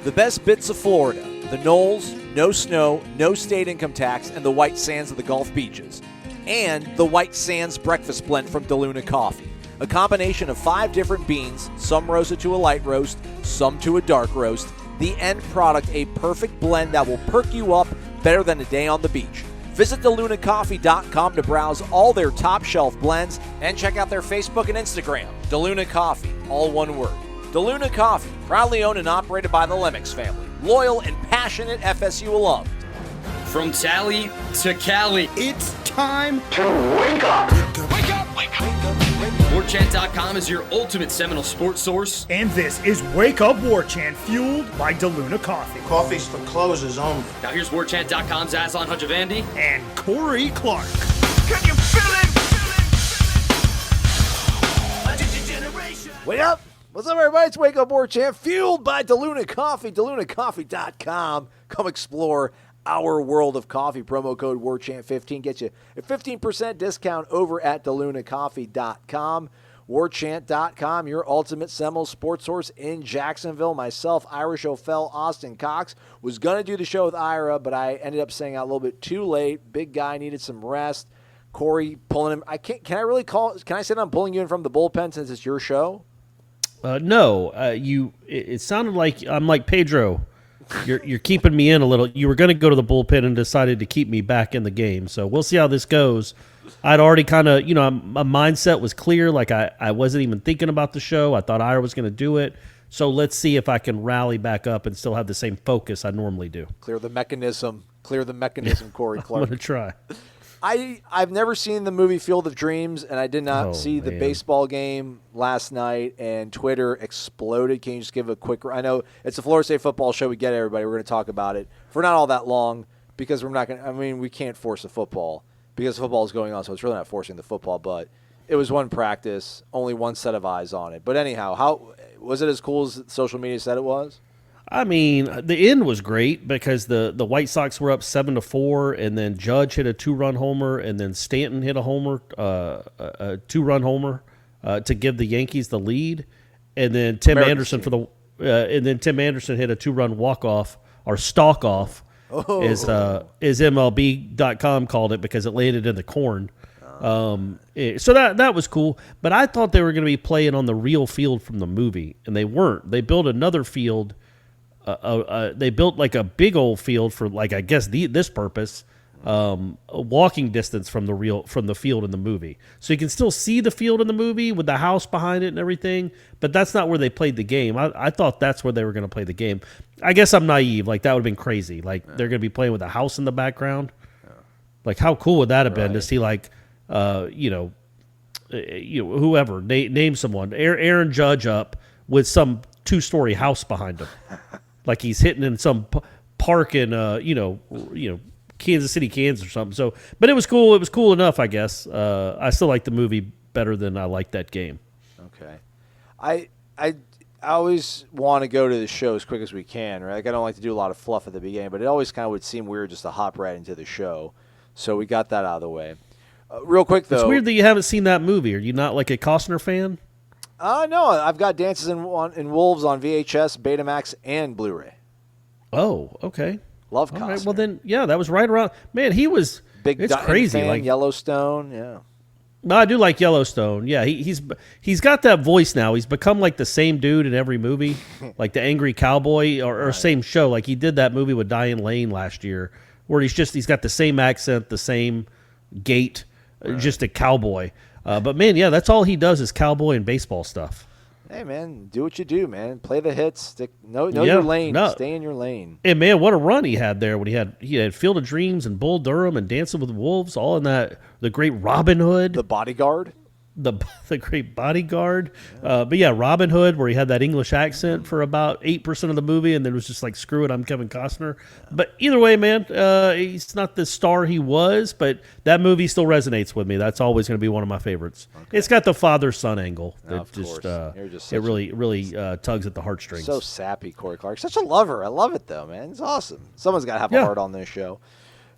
The best bits of Florida, the Noles, no snow, no state income tax, and the white sands of the Gulf beaches. And the White Sands Breakfast Blend from DeLuna Coffee. A combination of 5 different beans, some roasted to a light roast, some to a dark roast. The end product, a perfect blend that will perk you up better than a day on the beach. Visit DeLunaCoffee.com to browse all their top shelf blends and check out their Facebook and Instagram. DeLuna Coffee, all one word. DeLuna Coffee, proudly owned and operated by the Lemmix family. Loyal and passionate FSU alum. From Tally to Cali, It's time to wake up. wake up, wake up. Warchant.com is your ultimate Seminole sports source. and this is Wake Up Warchant, fueled by DeLuna Coffee. Coffee's for closers only. Now here's Warchant.com's Aslan Hajavandi. And Corey Clark. Can you feel it? Wake up! What's up, everybody? It's Wake Up Warchant, fueled by DeLuna Coffee, DeLunaCoffee.com. Come explore our world of coffee. Promo code Warchant15 gets you a 15% discount over at DeLunaCoffee.com. Warchant.com, your ultimate Seminole sports source in Jacksonville. Myself, Irish O'Fell, Austin Cox, was going to do the show with Ira, but I ended up staying out a little bit too late. Big guy needed some rest. Corey pulling him. Can I say that I'm pulling you in from the bullpen since it's your show? No, it sounded like I'm like Pedro. You're keeping me in a little. You were going to go to the bullpen and decided to keep me back in the game. So we'll see how this goes. I'd already kind of, my mindset was clear. Like I wasn't even thinking about the show. I thought Ira was going to do it. So let's see if I can rally back up and still have the same focus I normally do. Clear the mechanism, Corey Clark. I'm going to try. I've never seen the movie Field of Dreams, and I did not see the man. baseball game last night, and Twitter exploded. Can you just give a quick – I know it's a Florida State football show. We get it, everybody. We're going to talk about it for not all that long because we're not going to – we can't force the football because football is going on, so it's really not forcing the football. But it was one practice, only one set of eyes on it. But anyhow, how was it as cool as social media said it was? I mean, the end was great because the White Sox were up 7-4, and then Judge hit a 2-run homer, and then Stanton hit a homer, a 2-run homer to give the Yankees the lead, and then Tim Anderson hit a 2-run walk-off or stalk-off, as MLB.com called it because it landed in the corn. So that was cool, but I thought they were going to be playing on the real field from the movie, and they weren't. They built another field. They built like a big old field for like I guess this purpose, a walking distance from the field in the movie. So you can still see the field in the movie with the house behind it and everything, but that's not where they played the game. I thought that's where they were going to play the game. I guess I'm naive. Like that would have been crazy. Like they're going to be playing with a house in the background. Like how cool would that have been to see like, whoever name someone, Aaron Judge up with some 2-story house behind him. Like he's hitting in some park in, Kansas City, Kansas or something. So, but it was cool. It was cool enough, I guess. I still like the movie better than I liked that game. Okay. I always want to go to the show as quick as we can, right? Like I don't like to do a lot of fluff at the beginning, but it always kind of would seem weird just to hop right into the show. So we got that out of the way. Real quick, though. It's weird that you haven't seen that movie. Are you not like a Costner fan? No, I've got Dances in Wolves on VHS, Betamax, and Blu-ray. Oh, okay. Love All Costner. right, well then, yeah, that was right around. Man, he was Big It's crazy. fan, Like Yellowstone, yeah. No, I do like Yellowstone. Yeah, he's got that voice now. He's become like the same dude in every movie, like the angry cowboy or same show. Like he did that movie with Diane Lane last year, where he's got the same accent, the same gait, just a cowboy. But man, yeah, that's all he does is cowboy and baseball stuff. Hey man, do what you do, man. Play the hits. Know your lane. No. Stay in your lane. And man, what a run he had there when he had Field of Dreams and Bull Durham and Dancing with Wolves, all in that the great Robin Hood, The Bodyguard. the great Bodyguard. But yeah, Robin Hood, where he had that English accent for about 8% of the movie, and then was just like, screw it, I'm Kevin Costner. But either way, man, he's not the star he was, but that movie still resonates with me. That's always going to be one of my favorites. Okay. It's got the father-son angle that it really tugs at the heartstrings. So sappy, Corey Clark. Such a lover. I love it, though, man. It's awesome. Someone's got to have a heart on this show.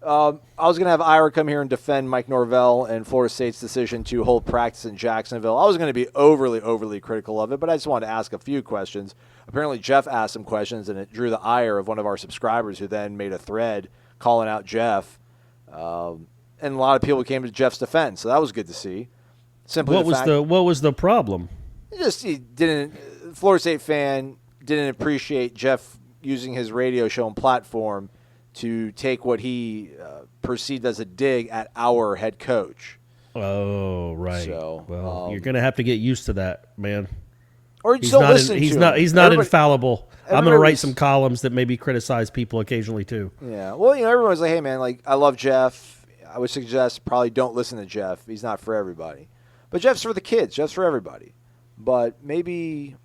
I was going to have Ira come here and defend Mike Norvell and Florida State's decision to hold practice in Jacksonville. I was going to be overly critical of it, but I just wanted to ask a few questions. Apparently, Jeff asked some questions, and it drew the ire of one of our subscribers who then made a thread calling out Jeff. And a lot of people came to Jeff's defense, so that was good to see. Simply What was the problem? Florida State fan didn't appreciate Jeff using his radio show and platform to take what he perceived as a dig at our head coach. Oh, right. So, well, you're going to have to get used to that, man. Or he's not He's not infallible. I'm going to write some columns that maybe criticize people occasionally too. Yeah. Well, everyone's like, hey, man, I love Jeff. I would suggest probably don't listen to Jeff. He's not for everybody. But Jeff's for the kids. Jeff's for everybody. But maybe...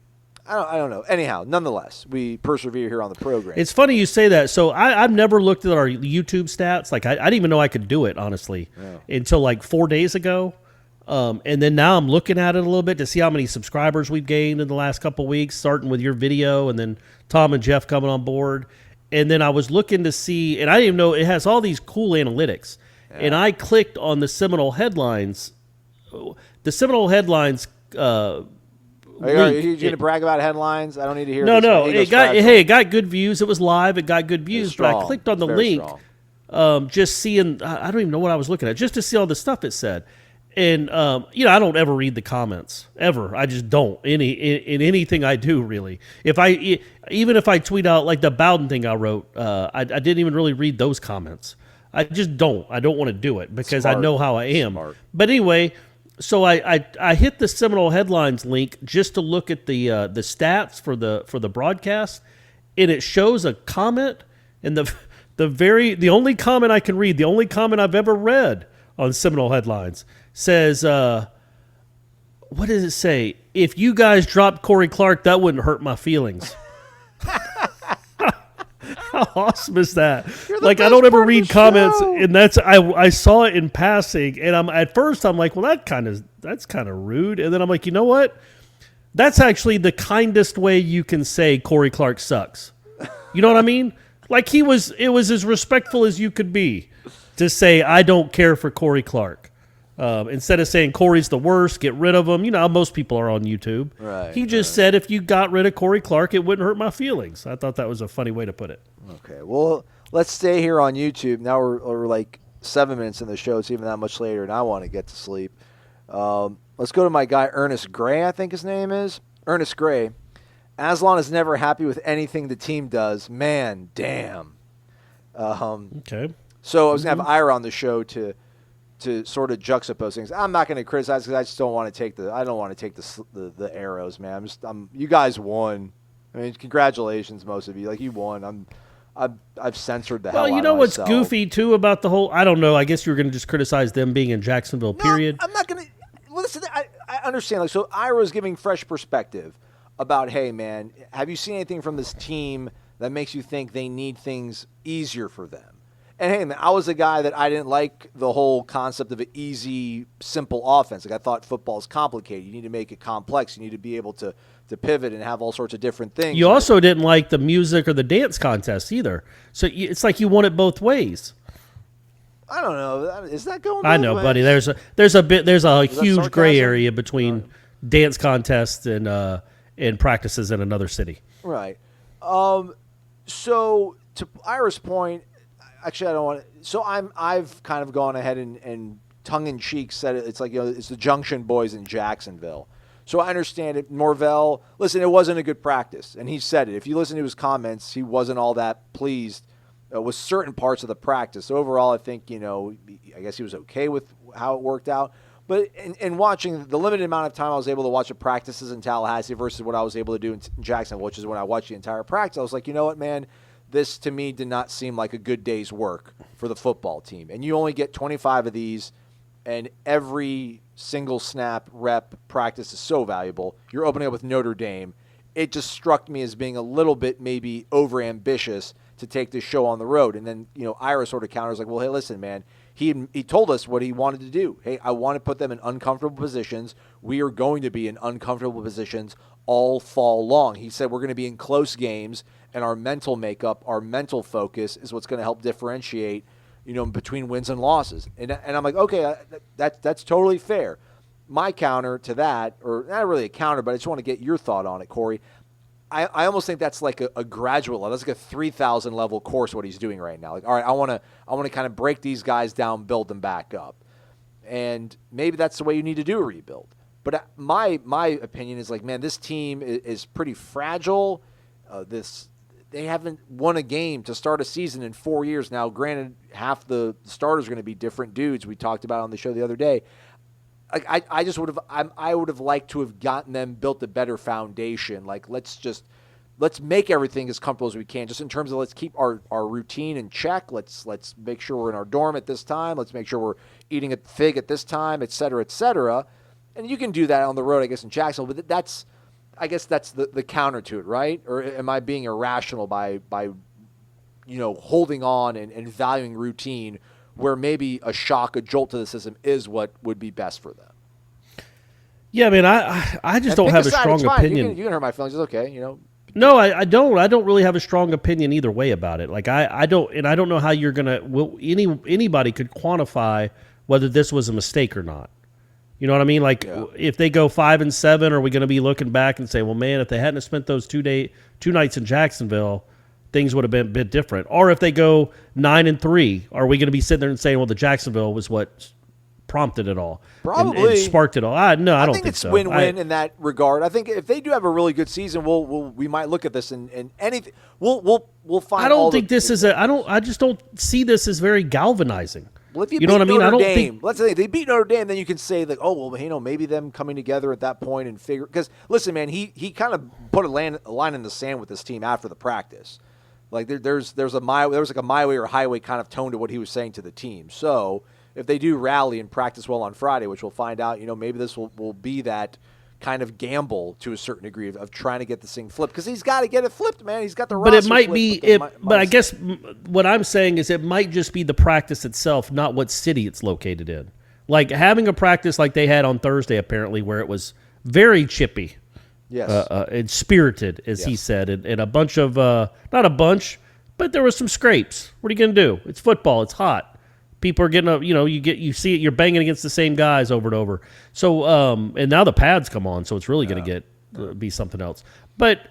I don't know. Anyhow, nonetheless, we persevere here on the program. It's funny you say that. So I've never looked at our YouTube stats. Like I didn't even know I could do it, honestly, until like 4 days ago. And then now I'm looking at it a little bit to see how many subscribers we've gained in the last couple of weeks, starting with your video and then Tom and Jeff coming on board. And then I was looking to see, and I didn't even know it has all these cool analytics. Yeah. And I clicked on the Seminole headlines. The Seminole headlines Are you going to brag about headlines? I don't need to hear. No. It got good views. It was live. It got good views. But I clicked on the link, just seeing. I don't even know what I was looking at, just to see all the stuff it said. And I don't ever read the comments ever. I just don't in anything I do really. Even if I tweet out like the Bowden thing I wrote, I didn't even really read those comments. I just don't. I don't want to do it because I know how I am. Smart. But anyway. So I hit the Seminole headlines link just to look at the stats for the broadcast, and it shows a comment, and the only comment I can read, the only comment I've ever read on Seminole headlines says, what does it say? If you guys dropped Corey Clark, that wouldn't hurt my feelings. How awesome is that? Like, I don't ever read comments, and I saw it in passing, and at first I'm like, well, that's kind of rude, and then I'm like, you know what? That's actually the kindest way you can say Corey Clark sucks. You know what I mean? Like it was as respectful as you could be to say I don't care for Corey Clark. Instead of saying Corey's the worst, get rid of him. You know how most people are on YouTube. Right, he just said if you got rid of Corey Clark, it wouldn't hurt my feelings. I thought that was a funny way to put it. Okay, well, let's stay here on YouTube. Now we're like 7 minutes in the show. It's even that much later, and I want to get to sleep. Let's go to my guy, Ernest Gray, I think his name is. Ernest Gray. Aslan is never happy with anything the team does. Man, damn. Okay. So I was going to have Ira on the show to sort of juxtapose things. I'm not going to criticize because I just don't want to take the arrows, man. You guys won. I mean, congratulations, most of you. Like, you won. I've censored the hell out of myself. Well, you know what's goofy too about the whole? I don't know. I guess you were going to just criticize them being in Jacksonville. Period. No, I'm not going to. Listen, I understand. Like, so Ira's giving fresh perspective about, hey, man, have you seen anything from this team that makes you think they need things easier for them? And, hey, man, I was a guy that I didn't like the whole concept of an easy, simple offense. Like, I thought football is complicated. You need to make it complex. You need to be able to pivot and have all sorts of different things. You also didn't like the music or the dance contest either. So it's like you want it both ways. I don't know. Is that going both I know, ways? buddy. There's a huge gray area between dance contests and practices in another city. Right. So to Ira's point, actually, I don't want to. So I've kind of gone ahead and tongue-in-cheek said it's like, it's the Junction Boys in Jacksonville. So I understand it. Norvell, listen, it wasn't a good practice, and he said it. If you listen to his comments, he wasn't all that pleased with certain parts of the practice. So overall, I think, I guess he was okay with how it worked out. But in watching the limited amount of time I was able to watch the practices in Tallahassee versus what I was able to do in Jacksonville, which is when I watched the entire practice, I was like, you know what, man? This, to me, did not seem like a good day's work for the football team. And you only get 25 of these, and every single snap, rep, practice is so valuable. You're opening up with Notre Dame. It just struck me as being a little bit maybe overambitious to take this show on the road. And then, Ira sort of counters like, well, hey, listen, man. He told us what he wanted to do. Hey, I want to put them in uncomfortable positions. We are going to be in uncomfortable positions all fall long. He said we're going to be in close games, and our mental makeup, our mental focus is what's going to help differentiate, between wins and losses. And I'm like, okay, that's totally fair. My counter to that, or not really a counter, but I just want to get your thought on it, Corey. I almost think that's like a graduate level. That's like a 3,000 level course what he's doing right now. Like, all right, I want to kind of break these guys down, build them back up. And maybe that's the way you need to do a rebuild. But my opinion is like, man, this team is pretty fragile. They haven't won a game to start a season in 4 years now. Granted, half the starters are going to be different dudes. We talked about on the show the other day. I just would have liked to have gotten them built a better foundation. Like, let's make everything as comfortable as we can, just in terms of let's keep our routine in check. Let's make sure we're in our dorm at this time. Let's make sure we're eating a fig at this time, et cetera, et cetera. And you can do that on the road, I guess, in Jacksonville. But that's the counter to it, right? Or am I being irrational by holding on and valuing routine, where maybe a shock, a jolt to the system is what would be best for them? Yeah, I mean, I just don't have a strong opinion. You can hurt my feelings. It's okay, No, I don't. I don't really have a strong opinion either way about it. Like, I don't know how you're gonna. Anybody could quantify whether this was a mistake or not. You know what I mean? Like, if they go 5-7, are we going to be looking back and say, well, man, if they hadn't spent those 2 nights in Jacksonville, things would have been a bit different? Or if they go 9-3, are we going to be sitting there and saying, well, the Jacksonville was what prompted it all, probably and sparked it all? I don't think it's so. Win-win in that regard. I think if they do have a really good season, we might look at this and anything. We'll find. I don't think this is I just don't see this as very galvanizing. Well, if you know what I mean? Notre I don't Dame, think. Let's say they beat Notre Dame, then you can say like, oh well, maybe them coming together at that point and figure. Because listen, man, he kind of put a line in the sand with this team after the practice. Like there was like a my way or highway kind of tone to what he was saying to the team. So if they do rally and practice well on Friday, which we'll find out, maybe this will be that kind of gamble to a certain degree of trying to get this thing flipped, because he's got to get it flipped, man. He's got the roster. But it might be it. But I guess what I'm saying is it might just be the practice itself, not what city it's located in. Like having a practice like they had on Thursday, apparently, where it was very chippy, yes, and spirited, as he said, and a bunch of not a bunch, but there was some scrapes. What are you going to do? It's football. It's hot. People are getting you see it, you're banging against the same guys over and over. So, and now the pads come on, so it's really going to be something else. But,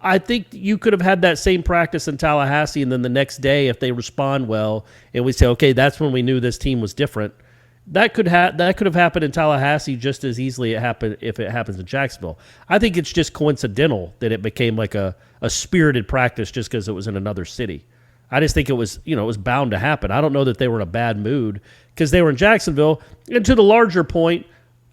I think you could have had that same practice in Tallahassee, and then the next day, if they respond well, and we say, okay, that's when we knew this team was different. That could have happened in Tallahassee just as easily if it happens in Jacksonville. I think it's just coincidental that it became like a spirited practice just because it was in another city. I just think it was bound to happen. I don't know that they were in a bad mood because they were in Jacksonville. And to the larger point,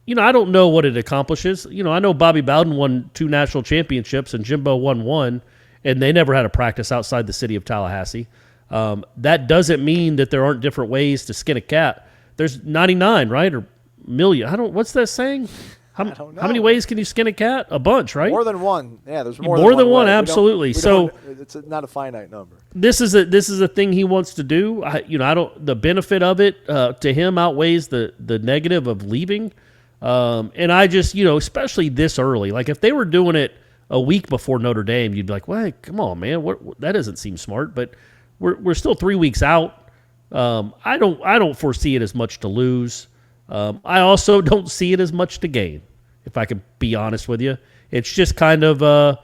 I don't know what it accomplishes. I know Bobby Bowden won 2 national championships and Jimbo won 1, and they never had a practice outside the city of Tallahassee. That doesn't mean that there aren't different ways to skin a cat. There's 99, right, or million. What's that saying? How many ways can you skin a cat? A bunch, right? More than one. Yeah, there's more than one. Way. Absolutely. It's not a finite number. This is a thing he wants to do. I don't. The benefit of it to him outweighs the negative of leaving. And I just especially this early. Like if they were doing it a week before Notre Dame, you'd be like, well, hey, come on, man. That doesn't seem smart. But we're still 3 weeks out. I don't foresee it as much to lose. I also don't see it as much to gain, if I can be honest with you. It's just kind of, oh,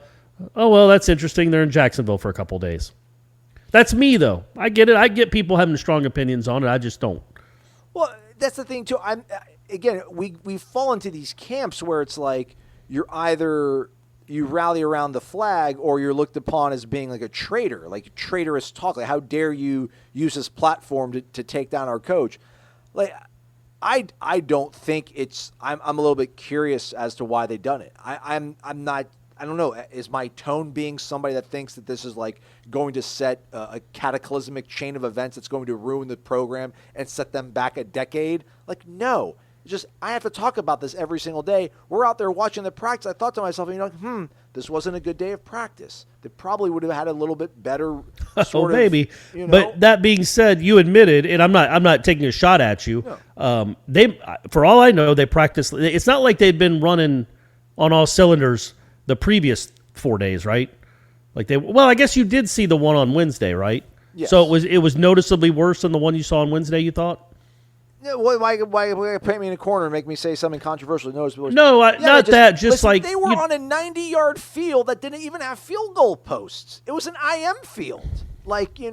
well, that's interesting. They're in Jacksonville for a couple days. That's me, though. I get it. I get people having strong opinions on it. I just don't. Well, that's the thing, too. We fall into these camps where it's like you're either you rally around the flag or you're looked upon as being like a traitor, like traitorous talk. Like, how dare you use this platform to take down our coach? Like, I don't think it's. I'm a little bit curious as to why they've done it. I'm not. I don't know. Is my tone being somebody that thinks that this is like going to set a cataclysmic chain of events that's going to ruin the program and set them back a decade? Like, no. It's just I have to talk about this every single day. We're out there watching the practice. I thought to myself, this wasn't a good day of practice. They probably would have had a little bit better sort of. Maybe. But that being said, you admitted, and I'm not taking a shot at you. No. They, for all I know, they practiced. It's not like they've been running on all cylinders the previous 4 days, right? Like I guess you did see the one on Wednesday, right? Yes. So it was noticeably worse than the one you saw on Wednesday, you thought? Yeah, why paint me in a corner and make me say something controversial? No, not that. Just like they were on a 90-yard field that didn't even have field goal posts. It was an IM field. Like, it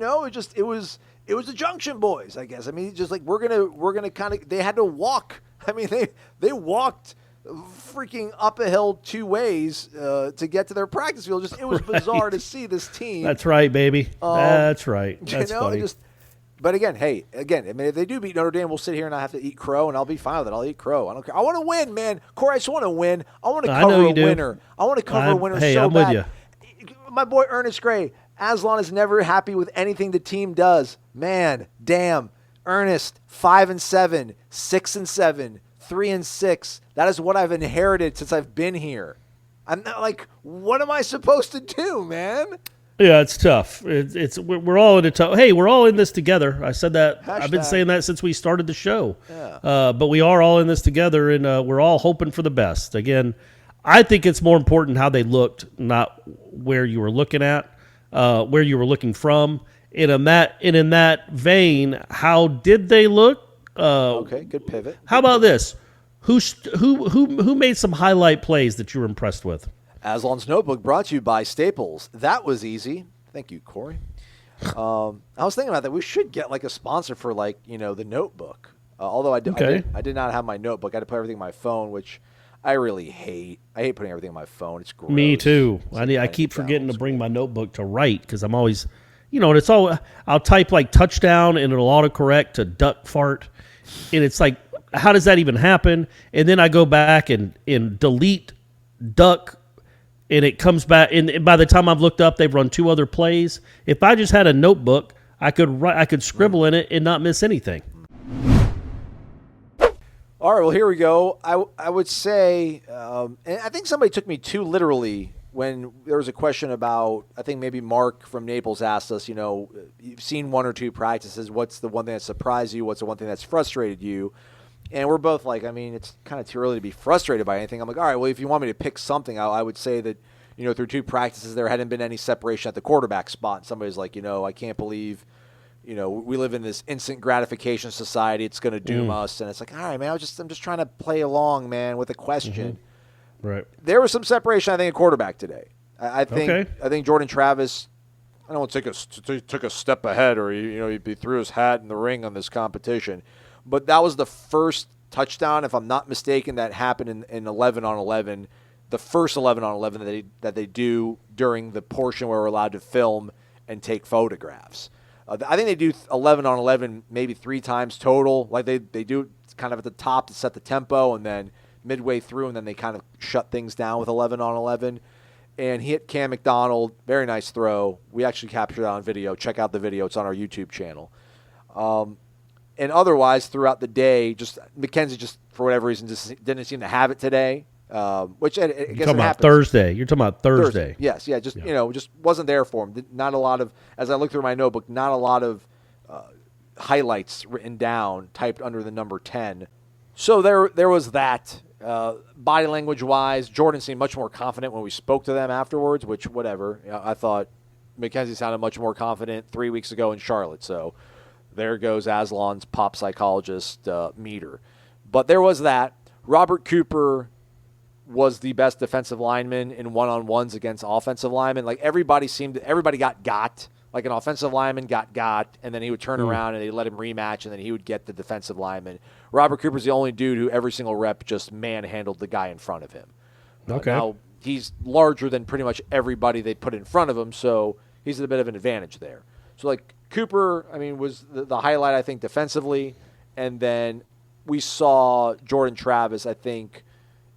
was the Junction Boys, I guess. I mean, just like we're gonna kind of. They had to walk. I mean, they walked freaking up a hill 2 ways to get to their practice field. It was bizarre to see this team. That's right, baby. That's right. That's funny. But again, I mean, if they do beat Notre Dame, we'll sit here and I have to eat crow, and I'll be fine with it. I'll eat crow. I don't care. I want to win, man. Corey, I just want to win. I want to cover a winner. I want to cover a winner so bad. I'm with you. My boy Ernest Gray, Aslan is never happy with anything the team does. Man, damn. Ernest, 5-7, 6-7, 3-6. That is what I've inherited since I've been here. I'm not like, what am I supposed to do, man? Yeah, it's tough. We're all in it. Hey, we're all in this together. I said that. Hashtag. I've been saying that since we started the show. Yeah. But we are all in this together, and we're all hoping for the best. Again, I think it's more important how they looked, not where you were looking at, where you were looking from. And in that vein, how did they look? Okay, good pivot. How about this? Who made some highlight plays that you were impressed with? Aslan's Notebook brought to you by Staples. That was easy. Thank you, Corey. I was thinking about that. We should get like a sponsor for the Notebook. Although I did not have my notebook. I had to put everything on my phone, which I really hate. I hate putting everything on my phone. It's gross. Me too. I keep forgetting to bring my notebook to write because I'm always, and it's all, I'll type like touchdown and it'll autocorrect to duck fart. And it's like, how does that even happen? And then I go back and delete duck. And it comes back, and by the time I've looked up, they've run 2 other plays. If I just had a notebook, I could scribble in it and not miss anything. All right, well, here we go. I would say, and I think somebody took me too literally when there was a question about, I think maybe Mark from Naples asked us, you've seen 1 or 2 practices. What's the one thing that surprised you? What's the one thing that's frustrated you? And we're both like, I mean, it's kind of too early to be frustrated by anything. I'm like, all right, well, if you want me to pick something, I would say that, through 2 practices, there hadn't been any separation at the quarterback spot. And somebody's like, I can't believe, we live in this instant gratification society. It's going to doom us. And it's like, all right, man, I'm just trying to play along, man, with a question. Mm-hmm. Right. There was some separation, I think, at quarterback today. I think Jordan Travis, I don't want to took a step ahead or, he threw his hat in the ring on this competition. But that was the first touchdown, if I'm not mistaken, that happened in 11 on 11. The first 11 on 11 that they do during the portion where we're allowed to film and take photographs. I think they do 11 on 11 maybe 3 times total. Like they do kind of at the top to set the tempo, and then midway through, and then they kind of shut things down with 11 on 11. And he hit Cam McDonald. Very nice throw. We actually captured that on video. Check out the video. It's on our YouTube channel. And otherwise, throughout the day, McKenzie just for whatever reason just didn't seem to have it today. Which I guess You're talking about Thursday. You're talking about Thursday. Yes, yeah, just wasn't there for him. Not a lot of, as I looked through my notebook, not a lot of highlights written down, typed under the number 10. So there was that. Body language wise, Jordan seemed much more confident when we spoke to them afterwards. Which whatever, I thought McKenzie sounded much more confident 3 weeks ago in Charlotte. So. There goes Aslan's pop psychologist meter. But there was that. Robert Cooper was the best defensive lineman in one-on-ones against offensive linemen. Like everybody got. Like an offensive lineman got, and then he would turn around and they let him rematch, and then he would get the defensive lineman. Robert Cooper's the only dude who every single rep just manhandled the guy in front of him. Okay. Now, he's larger than pretty much everybody they put in front of him, so he's at a bit of an advantage there. So, like, Cooper, I mean, was the highlight, I think, defensively. And then we saw Jordan Travis, I think.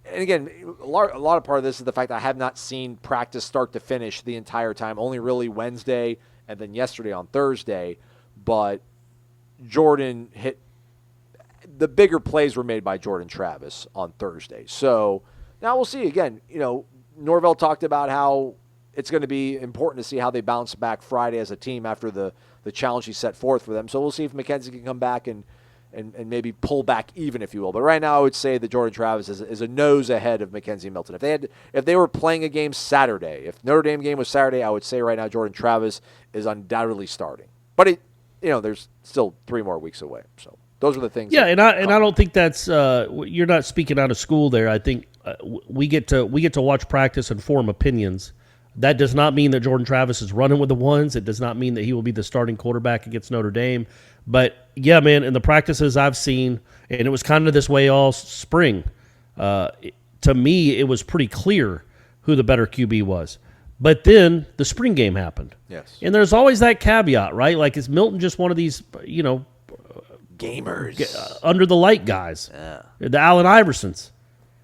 And, again, a lot of part of this is the fact that I have not seen practice start to finish the entire time, only really Wednesday and then yesterday on Thursday. But Jordan hit – the bigger plays were made by Jordan Travis on Thursday. So, now we'll see. Again, Norvell talked about how – it's going to be important to see how they bounce back Friday as a team after the challenge he set forth for them. So we'll see if McKenzie can come back and maybe pull back even, if you will. But right now I would say that Jordan Travis is a nose ahead of McKenzie Milton. If they were playing a game Saturday, if Notre Dame game was Saturday, I would say right now Jordan Travis is undoubtedly starting. But there's still 3 more weeks away. So those are the things. Yeah, and I don't think that's you're not speaking out of school there. I think we get to watch practice and form opinions. That does not mean that Jordan Travis is running with the ones. It does not mean that he will be the starting quarterback against Notre Dame. But yeah, man, in the practices I've seen, and it was kind of this way all spring. To me, it was pretty clear who the better QB was. But then the spring game happened. Yes. And there's always that caveat, right? Like, is Milton just one of these, gamers, under the light guys? Yeah. The Allen Iversons.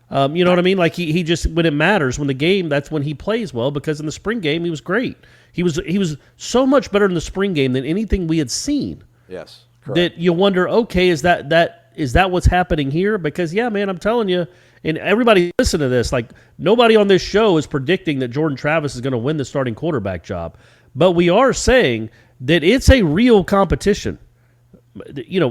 You know what I mean? Like, he just, when it matters, when the game, that's when he plays well, because in the spring game, he was great. He was so much better in the spring game than anything we had seen. Yes. Correct. That you wonder, okay, is that what's happening here? Because, yeah, man, I'm telling you, and everybody listen to this, like, nobody on this show is predicting that Jordan Travis is going to win the starting quarterback job. But we are saying that it's a real competition. I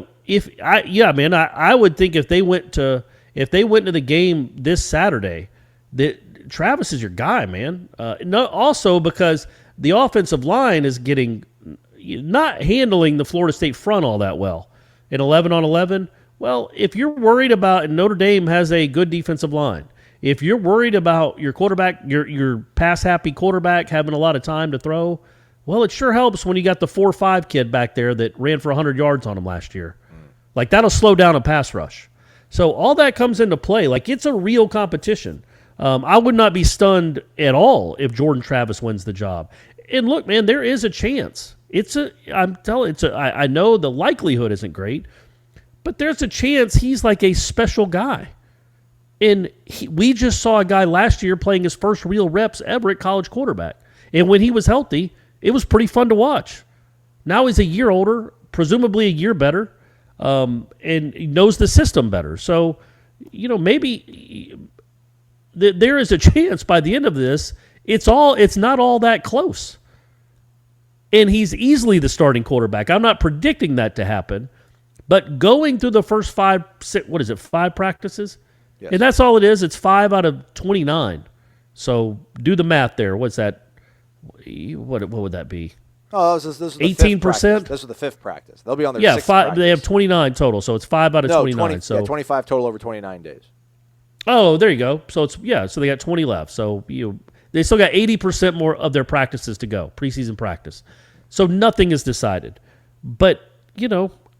would think if they went to the game this Saturday, that Travis is your guy, man. Also because the offensive line is not handling the Florida State front all that well. In 11-on-11, well, if you're worried about, and Notre Dame has a good defensive line, if you're worried about your quarterback, your pass-happy quarterback having a lot of time to throw, well, it sure helps when you got the 4.5 kid back there that ran for 100 yards on him last year. Like, that'll slow down a pass rush. So all that comes into play. Like, it's a real competition. I would not be stunned at all if Jordan Travis wins the job. And look, man, there is a chance. I know the likelihood isn't great, but there's a chance he's like a special guy. And we just saw a guy last year playing his first real reps ever at college quarterback. And when he was healthy, it was pretty fun to watch. Now he's a year older, presumably a year better, and he knows the system better. So, maybe there is a chance by the end of this, it's not all that close. And he's easily the starting quarterback. I'm not predicting that to happen. But going through the first 5 practices? Yes. And that's all it is. It's 5 out of 29. So do the math there. What's that? What would that be? Oh, this is 18%. This is the 5th practice. They'll be on their 6th practice. They have 29 total, so it's 5 out of 29. 25 total over 29 days. Oh, there you go. So so they got 20 left. So they still got 80% more of their practices to go, preseason practice. So nothing is decided. But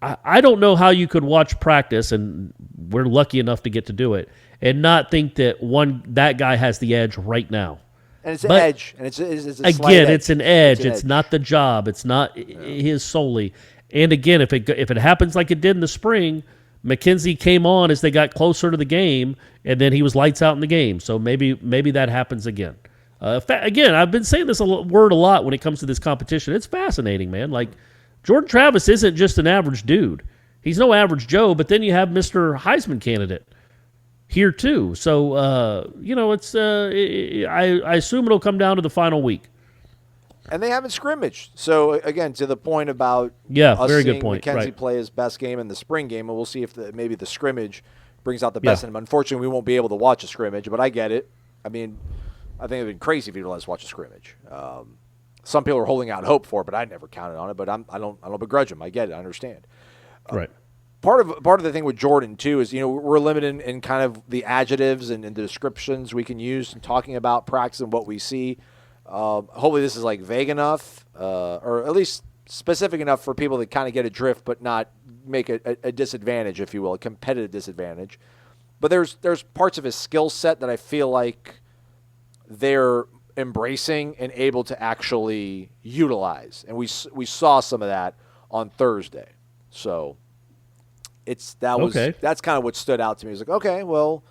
I don't know how you could watch practice, and we're lucky enough to get to do it, and not think that guy has the edge right now. And it's an edge, and it's a slight again, edge. it's an edge. It's not the job. It's not his solely. And again, if it happens like it did in the spring, McKenzie came on as they got closer to the game, and then he was lights out in the game. So maybe that happens again. Again, I've been saying this word a lot when it comes to this competition. It's fascinating, man. Like, Jordan Travis isn't just an average dude. He's no average Joe, but then you have Mr. Heisman candidate here too. So, I assume it'll come down to the final week. And they haven't scrimmaged. So, again, to the point about us very good seeing point. McKenzie Right. play his best game in the spring game, and we'll see if maybe the scrimmage brings out the best in him. Unfortunately, we won't be able to watch a scrimmage, but I get it. I mean, I think it would be crazy if you let us watch a scrimmage. Some people are holding out hope for it, but I never counted on it. But I don't begrudge them. I get it. I understand. Right. Part of the thing with Jordan too is we're limited in kind of the adjectives and the descriptions we can use in talking about practice and what we see. Hopefully this is like vague enough, or at least specific enough for people to kind of get a drift, but not make a disadvantage, if you will, a competitive disadvantage. But there's parts of his skill set that I feel like they're embracing and able to actually utilize, and we saw some of that on Thursday. So that's kind of what stood out to me. It's like, okay, well,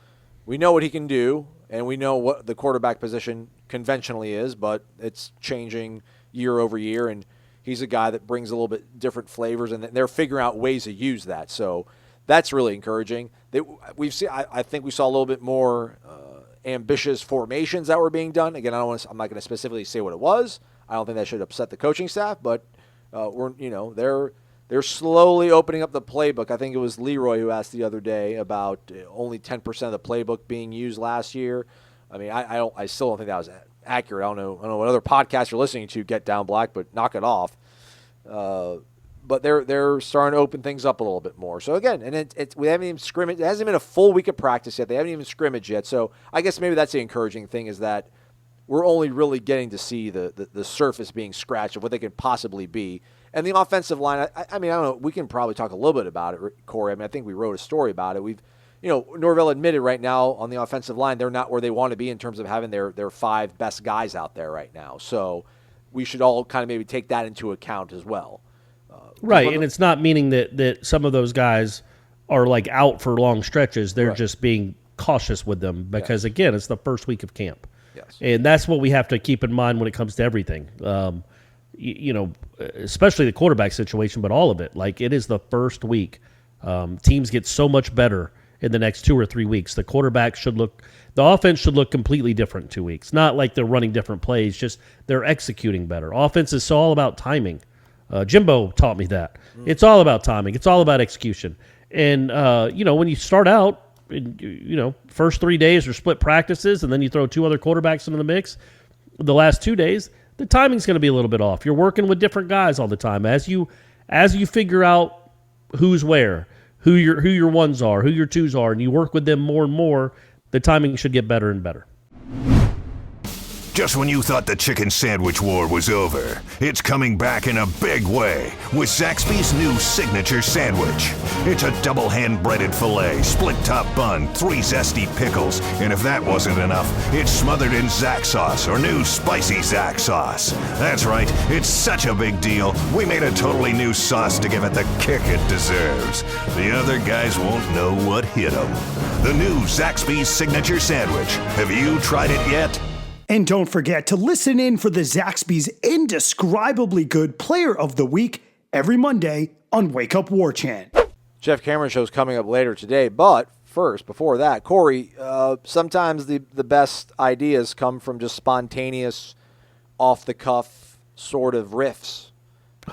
we know what he can do, and we know what the quarterback position conventionally is, but it's changing year over year, and he's a guy that brings a little bit different flavors, and they're figuring out ways to use that. So that's really encouraging. I think we saw a little bit more ambitious formations that were being done. Again, I'm not going to specifically say what it was. I don't think that should upset the coaching staff, but they're slowly opening up the playbook. I think it was Leroy who asked the other day about only 10% of the playbook being used last year. I mean, I still don't think that was accurate. I don't know what other podcasts you're listening to, Get Down Black, but knock it off. But they're starting to open things up a little bit more. So again, and we haven't even scrimmaged. It hasn't been a full week of practice yet. They haven't even scrimmaged yet. So I guess maybe that's the encouraging thing, is that we're only really getting to see the surface being scratched of what they could possibly be. And the offensive line, I mean, I don't know. We can probably talk a little bit about it, Corey. I mean, I think we wrote a story about it. Norvell admitted right now on the offensive line, they're not where they want to be in terms of having their 5 best guys out there right now. So we should all kind of maybe take that into account as well. Right, and it's not meaning that some of those guys are like out for long stretches. They're just being cautious with them because, again, it's the first week of camp. Yes. And that's what we have to keep in mind when it comes to everything. Especially the quarterback situation, but all of it. Like, it is the first week. Teams get so much better in the next 2 or 3 weeks. The offense should look completely different in 2 weeks. Not like they're running different plays, just they're executing better. Offense is all about timing. Jimbo taught me that. It's all about timing. It's all about execution. And, when you start out, first 3 days are split practices, and then you throw 2 other quarterbacks into the mix, the last 2 days, the timing's going to be a little bit off. You're working with different guys all the time. As you figure out who's where, who your ones are, who your twos are, and you work with them more and more, the timing should get better and better. Just when you thought the chicken sandwich war was over, it's coming back in a big way with Zaxby's new signature sandwich. It's a double hand-breaded filet, split-top bun, 3 zesty pickles, and if that wasn't enough, it's smothered in Zax sauce, or new spicy Zax sauce. That's right, it's such a big deal, we made a totally new sauce to give it the kick it deserves. The other guys won't know what hit them. The new Zaxby's signature sandwich. Have you tried it yet? And don't forget to listen in for the Zaxby's indescribably good Player of the Week every Monday on Wake Up Warchant. Jeff Cameron show's coming up later today, but first, before that, Corey, sometimes the best ideas come from just spontaneous, off-the-cuff sort of riffs.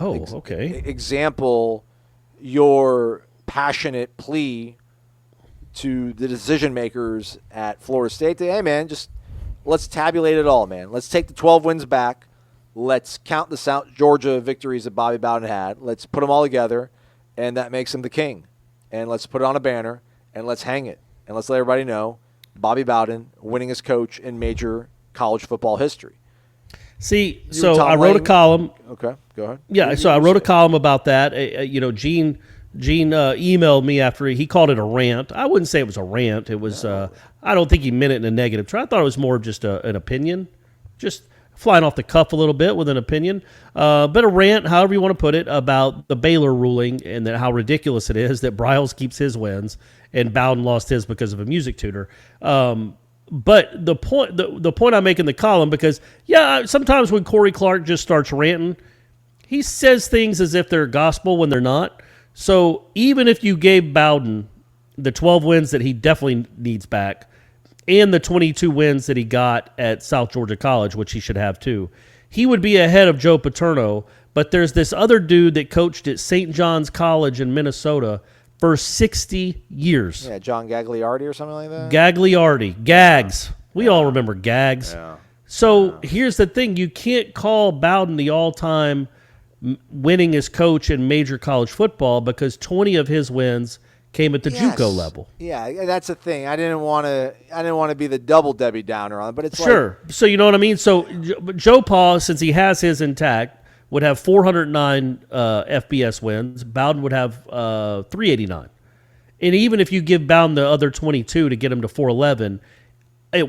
Oh, okay. Example, your passionate plea to the decision makers at Florida State that, hey, man, just let's tabulate it all, man. Let's take the 12 wins back. Let's count the South Georgia victories that Bobby Bowden had. Let's put them all together, and that makes him the king. And let's put it on a banner, and let's hang it. And let's let everybody know Bobby Bowden, winningest coach in major college football history. See, so I wrote a column. Okay, go ahead. Yeah, so I wrote a column about that. Gene emailed me after he called it a rant. I wouldn't say it was a rant. It was I don't think he meant it in a negative term. I thought it was more of just an opinion, just flying off the cuff a little bit with an opinion. But a rant, however you want to put it, about the Baylor ruling and that how ridiculous it is that Bryles keeps his wins and Bowden lost his because of a music tutor. But the point I make in the column, because sometimes when Corey Clark just starts ranting, he says things as if they're gospel when they're not. So even if you gave Bowden the 12 wins that he definitely needs back and the 22 wins that he got at South Georgia College, which he should have too, he would be ahead of Joe Paterno. But there's this other dude that coached at St. John's College in Minnesota for 60 years. Yeah, John Gagliardi or something like that? Gagliardi. Gags. We all remember Gags. Yeah. So here's the thing. You can't call Bowden the all-time winningest coach in major college football because 20 of his wins came at the JUCO level. Yeah, that's the thing. I didn't want to be the double Debbie Downer on it, but it's sure. So you know what I mean? So Joe Pa, since he has his intact, would have 409 FBS wins. Bowden would have 389. And even if you give Bowden the other 22 to get him to 411,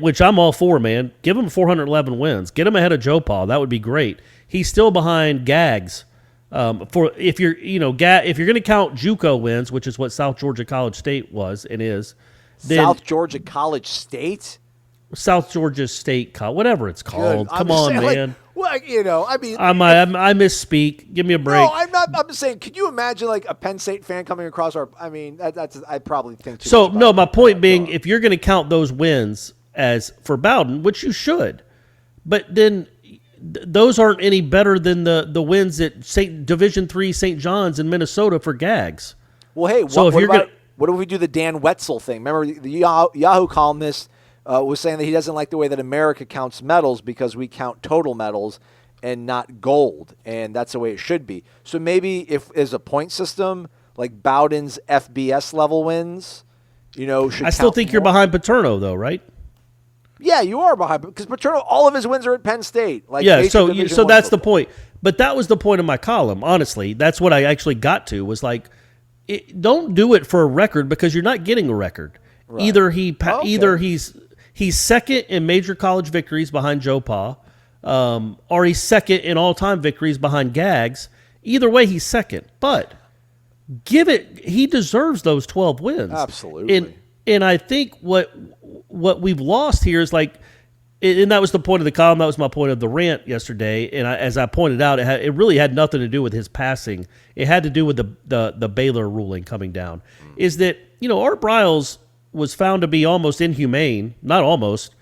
which I'm all for, man, give him 411 wins. Get him ahead of Joe Pa. That would be great. He's still behind Gags. If you're going to count JUCO wins, which is what South Georgia College State was and is, then South Georgia College State, South Georgia State, whatever it's called. Come on, man. I misspeak. Give me a break. No, I'm not. I'm just saying. Can you imagine like a Penn State fan coming across our? I mean, that's. I probably think too much about no, my point being, if you're going to count those wins as for Bowden, which you should, but then those aren't any better than the wins at Division III St. John's in Minnesota for Gags. Well, hey, what if we do the Dan Wetzel thing? Remember the Yahoo columnist was saying that he doesn't like the way that America counts medals because we count total medals, and not gold, and that's the way it should be. So maybe if as a point system, like Bowden's FBS level wins, should I still count think more. you're behind Paterno, though, right? Yeah, you are behind because Paterno, all of his wins are at Penn State. Like Yeah, major so Division I that's the football. point. But that was the point of my column, honestly. That's what I actually got to, was like, don't do it for a record because you're not getting a record. Right. Either he's second in major college victories behind Joe Pa, or he's second in all-time victories behind Gags. Either way, he's second. But he deserves those 12 wins. Absolutely. And I think what we've lost here is like, and that was the point of the column. That was my point of the rant yesterday. And as I pointed out, it really had nothing to do with his passing. It had to do with the Baylor ruling coming down. Is that, Art Briles was found to be almost inhumane, not almost,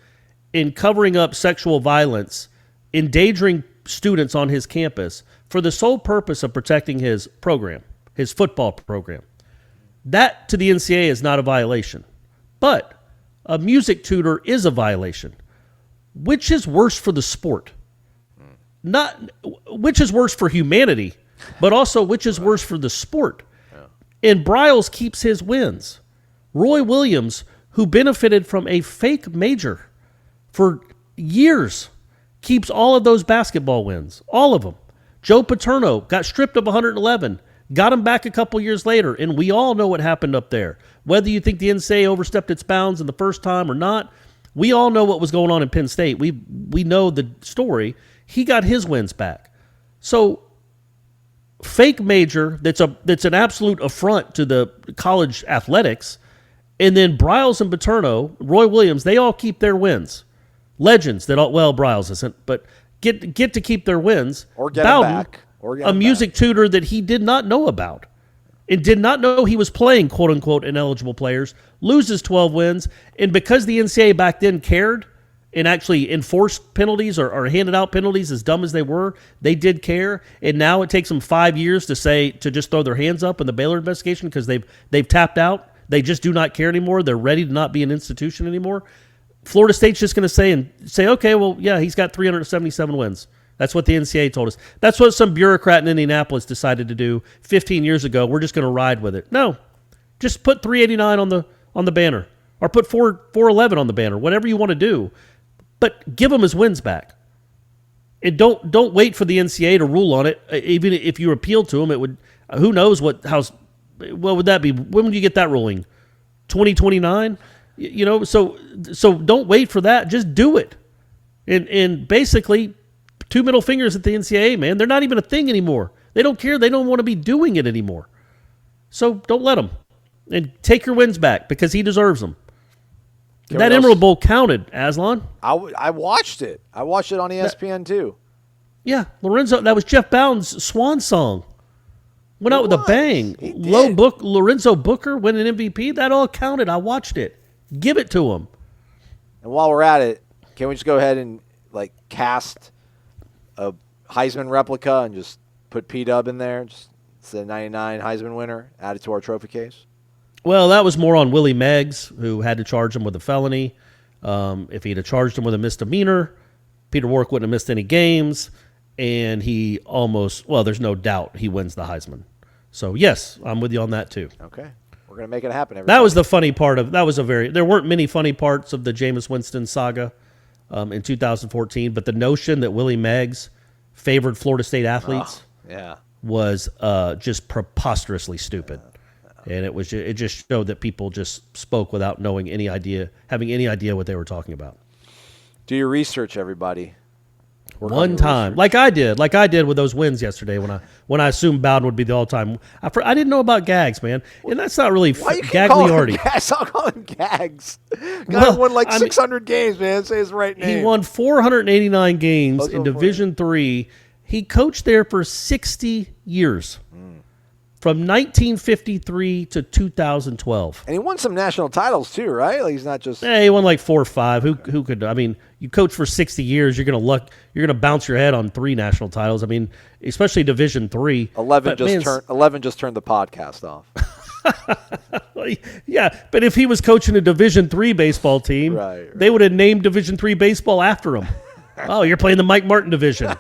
in covering up sexual violence, endangering students on his campus for the sole purpose of protecting his program, his football program. That, to the NCAA, is not a violation. But a music tutor is a violation. Which is worse for the sport? Not which is worse for humanity, but also which is worse for the sport. And Briles keeps his wins. Roy Williams, who benefited from a fake major for years, keeps all of those basketball wins, all of them. Joe Paterno got stripped of 111, got him back a couple years later, and we all know what happened up there. Whether you think the NCAA overstepped its bounds in the first time or not, we all know what was going on in Penn State. We know the story. He got his wins back. So, fake major that's an absolute affront to the college athletics, and then Briles and Paterno, Roy Williams, they all keep their wins. Legends that Briles isn't, but get to keep their wins. Or get Bowden, them back. Or get a them music back. tutor that he did not know about and did not know he was playing quote-unquote ineligible players, loses 12 wins, and because the NCAA back then cared and actually enforced penalties or handed out penalties as dumb as they were, they did care, and now it takes them 5 years to just throw their hands up in the Baylor investigation because they've tapped out. They just do not care anymore. They're ready to not be an institution anymore. Florida State's just going to say, okay, well, yeah, he's got 377 wins. That's what the NCAA told us. That's what some bureaucrat in Indianapolis decided to do 15 years ago. We're just going to ride with it. No, just put 389 on the banner, or put 411 on the banner, whatever you want to do. But give him his wins back. And don't wait for the NCAA to rule on it. Even if you appeal to him, it would. Who knows what would that be? When would you get that ruling? 2029. So don't wait for that. Just do it. And basically, two middle fingers at the NCAA, man. They're not even a thing anymore. They don't care. They don't want to be doing it anymore. So don't let them. And take your wins back because he deserves them. That Emerald Bowl counted, Aslan. I watched it. I watched it on ESPN too. Yeah, Lorenzo. That was Jeff Bowden's swan song. Went out with a bang. He did. Lorenzo Booker winning MVP. That all counted. I watched it. Give it to him. And while we're at it, can we just go ahead and cast a Heisman replica and just put P-Dub in there? Just the 99 Heisman winner, add it to our trophy case. Well, that was more on Willie Meggs, who had to charge him with a felony. If he'd have charged him with a misdemeanor, Peter Warwick wouldn't have missed any games, and he there's no doubt he wins the Heisman. So, yes, I'm with you on that, too. Okay. We're going to make it happen. That was the funny part of there weren't many funny parts of the Jameis Winston saga in 2014, but the notion that Willie Meggs favored Florida State athletes was just preposterously stupid. And it just showed that people just spoke without having any idea what they were talking about. Do your research, everybody. One time, like I did with those wins yesterday when I assumed Bowden would be the all-time. I didn't know about Gags, man, and that's not really Why you keep calling him Gagliardi. Gags? I'll call him Gags. Guy won 600 games, man. Say his right name. He won 489 games in Division III. He coached there for 60 years. From 1953 to 2012. And he won some national titles too, right? He's not just. He won 4 or 5. Who could? I mean, you coach for 60 years, you're gonna bounce your head on 3 national titles. I mean, especially Division III. 11 just turned the podcast off. Yeah, but if he was coaching a Division III baseball team, right. They would have named Division III baseball after him. Oh, you're playing the Mike Martin division.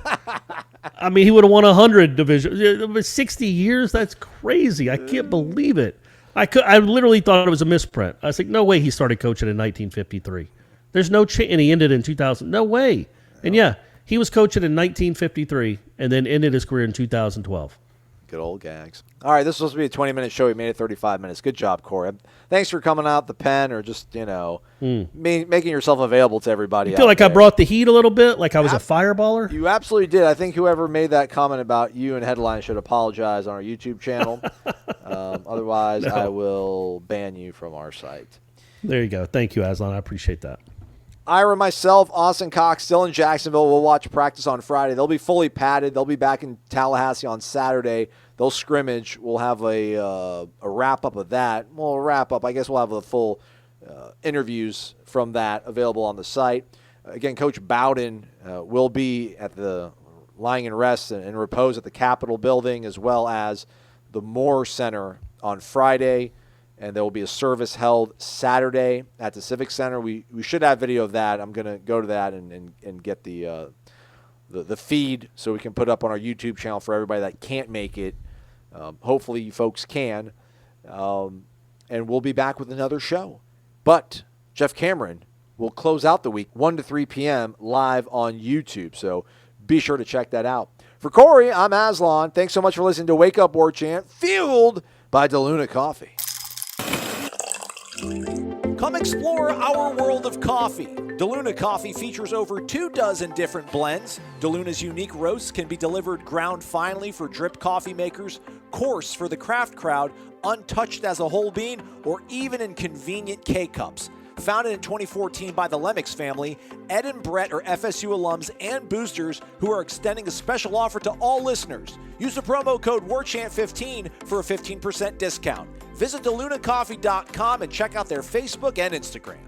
I mean, he would have won 100 division. 60 years? That's crazy. I can't believe it. I literally thought it was a misprint. I was like, no way he started coaching in 1953. There's no chance. And he ended in 2000. No way. And yeah, he was coaching in 1953 and then ended his career in 2012. Good old Gags. All right, this was supposed to be a 20-minute show. We made it 35 minutes. Good job, Corey. Thanks for coming out the pen or just, making yourself available to everybody. I feel like there. I brought the heat a little bit, like I was a fireballer. You absolutely did. I think whoever made that comment about you and Headline should apologize on our YouTube channel. Otherwise, I will ban you from our site. There you go. Thank you, Aslan. I appreciate that. Ira, myself, Austin Cox, still in Jacksonville. We'll watch practice on Friday. They'll be fully padded. They'll be back in Tallahassee on Saturday. They'll scrimmage. We'll have a wrap-up of that. Well, a wrap-up. I guess we'll have the full interviews from that available on the site. Again, Coach Bowden will be at the lying in rest and repose at the Capitol building as well as the Moore Center on Friday. And there will be a service held Saturday at the Civic Center. We should have video of that. I'm going to go to that and get the feed so we can put up on our YouTube channel for everybody that can't make it. Hopefully you folks can. And we'll be back with another show. But Jeff Cameron will close out the week 1 to 3 p.m. live on YouTube. So be sure to check that out. For Corey, I'm Aslan. Thanks so much for listening to Wake Up Warchant, fueled by DeLuna Coffee. Come explore our world of coffee. DeLuna Coffee features over 24 different blends. DeLuna's unique roasts can be delivered ground finely for drip coffee makers, coarse for the craft crowd, untouched as a whole bean, or even in convenient K-Cups. Founded in 2014 by the Lemmix family, Ed and Brett are FSU alums and boosters who are extending a special offer to all listeners. Use the promo code WARCHANT15 for a 15% discount. Visit DeLunaCoffee.com and check out their Facebook and Instagram.